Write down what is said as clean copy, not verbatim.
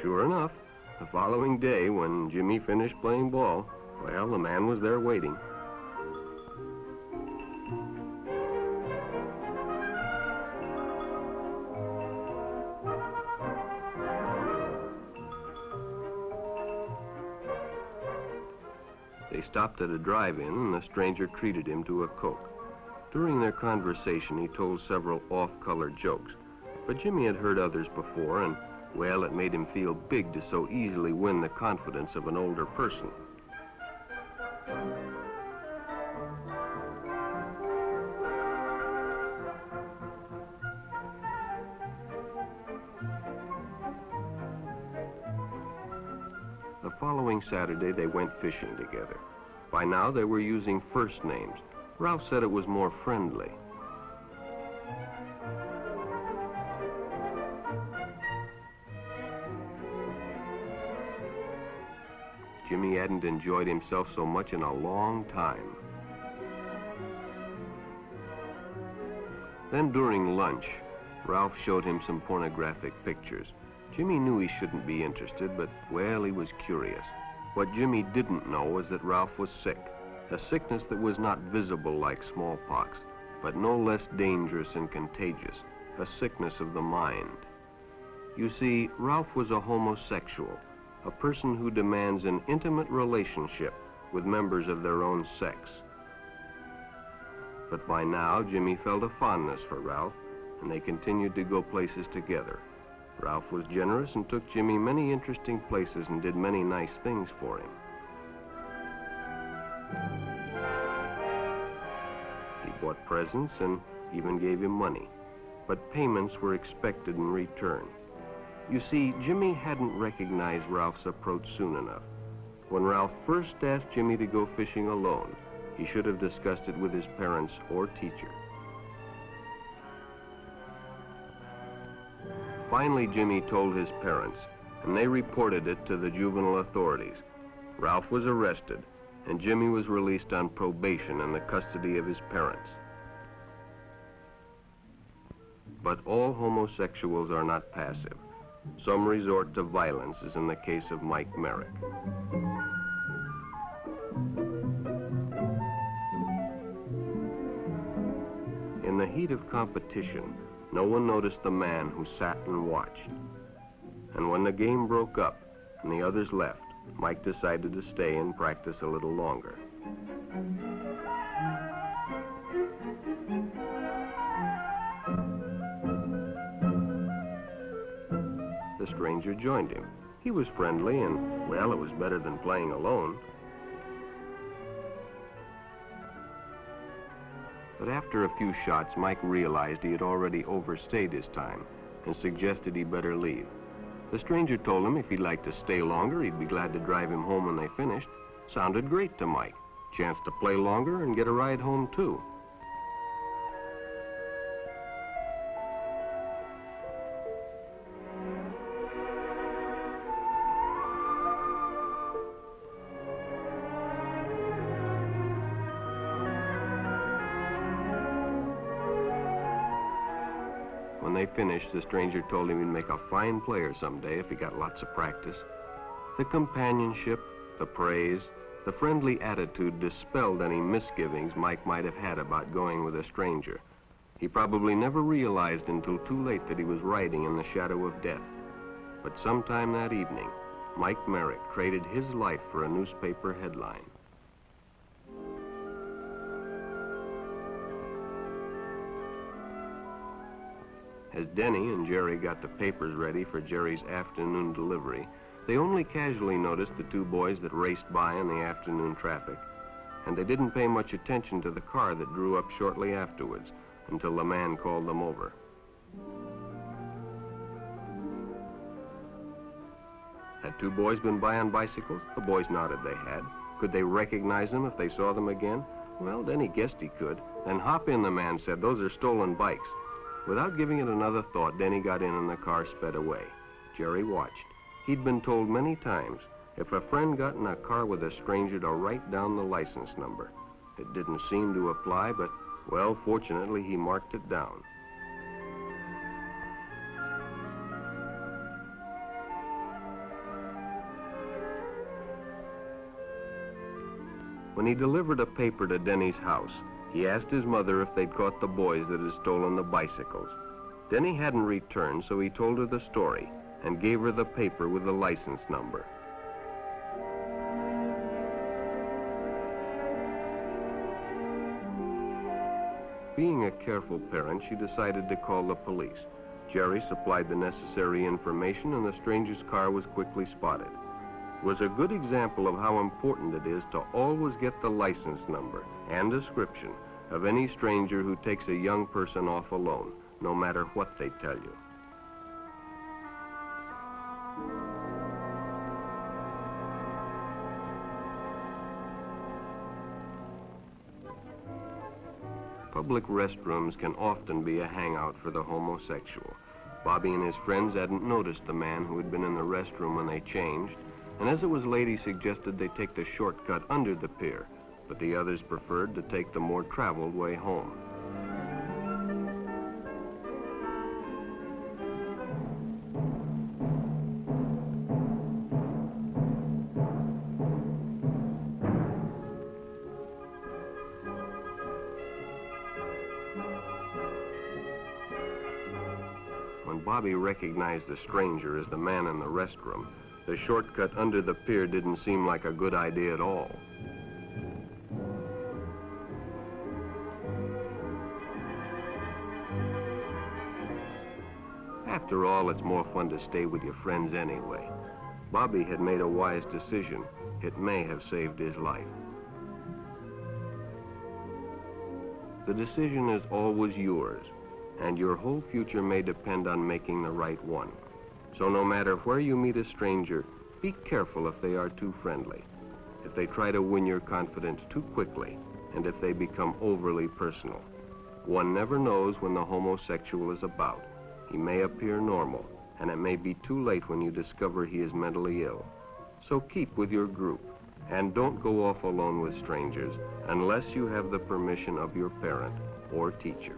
Sure enough, the following day when Jimmy finished playing ball, well, the man was there waiting. They stopped at a drive-in, and the stranger treated him to a Coke. During their conversation, he told several off-color jokes, but Jimmy had heard others before, and, well, it made him feel big to so easily win the confidence of an older person. The following Saturday, they went fishing together. By now, they were using first names. Ralph said it was more friendly. Jimmy hadn't enjoyed himself so much in a long time. Then during lunch, Ralph showed him some pornographic pictures. Jimmy knew he shouldn't be interested, but, well, he was curious. What Jimmy didn't know was that Ralph was sick, a sickness that was not visible like smallpox, but no less dangerous and contagious, a sickness of the mind. You see, Ralph was a homosexual, a person who demands an intimate relationship with members of their own sex. But by now, Jimmy felt a fondness for Ralph, and they continued to go places together. Ralph was generous and took Jimmy many interesting places and did many nice things for him. He bought presents and even gave him money, but payments were expected in return. You see, Jimmy hadn't recognized Ralph's approach soon enough. When Ralph first asked Jimmy to go fishing alone, he should have discussed it with his parents or teacher. Finally, Jimmy told his parents, and they reported it to the juvenile authorities. Ralph was arrested, and Jimmy was released on probation in the custody of his parents. But all homosexuals are not passive. Some resort to violence, as in the case of Mike Merrick. In the heat of competition, no one noticed the man who sat and watched. And when the game broke up and the others left, Mike decided to stay and practice a little longer. The stranger joined him. He was friendly and, well, it was better than playing alone. But after a few shots, Mike realized he had already overstayed his time and suggested he better leave. The stranger told him if he'd like to stay longer, he'd be glad to drive him home when they finished. Sounded great to Mike. Chance to play longer and get a ride home, too. When they finished, the stranger told him he'd make a fine player someday if he got lots of practice. The companionship, the praise, the friendly attitude dispelled any misgivings Mike might have had about going with a stranger. He probably never realized until too late that he was riding in the shadow of death. But sometime that evening, Mike Merrick traded his life for a newspaper headline. As Denny and Jerry got the papers ready for Jerry's afternoon delivery, they only casually noticed the two boys that raced by in the afternoon traffic, and they didn't pay much attention to the car that drew up shortly afterwards until the man called them over. Had two boys been by on bicycles? The boys nodded they had. Could they recognize them if they saw them again? Well, Denny guessed he could. Then hop in, the man said. Those are stolen bikes. Without giving it another thought, Denny got in and the car sped away. Jerry watched. He'd been told many times, if a friend got in a car with a stranger, to write down the license number. It didn't seem to apply, but, well, fortunately, he marked it down. When he delivered a paper to Denny's house, he asked his mother if they'd caught the boys that had stolen the bicycles. Denny hadn't returned, so he told her the story and gave her the paper with the license number. Being a careful parent, she decided to call the police. Jerry supplied the necessary information, and the stranger's car was quickly spotted. It was a good example of how important it is to always get the license number and description of any stranger who takes a young person off alone, no matter what they tell you. Public restrooms can often be a hangout for the homosexual. Bobby and his friends hadn't noticed the man who had been in the restroom when they changed, and as it was late, he suggested they take the shortcut under the pier, but the others preferred to take the more traveled way home. When Bobby recognized the stranger as the man in the restroom, the shortcut under the pier didn't seem like a good idea at all. After all, it's more fun to stay with your friends anyway. Bobby had made a wise decision. It may have saved his life. The decision is always yours, and your whole future may depend on making the right one. So no matter where you meet a stranger, be careful if they are too friendly, if they try to win your confidence too quickly, and if they become overly personal. One never knows when the homosexual is about. He may appear normal, and it may be too late when you discover he is mentally ill. So keep with your group, and don't go off alone with strangers unless you have the permission of your parent or teacher.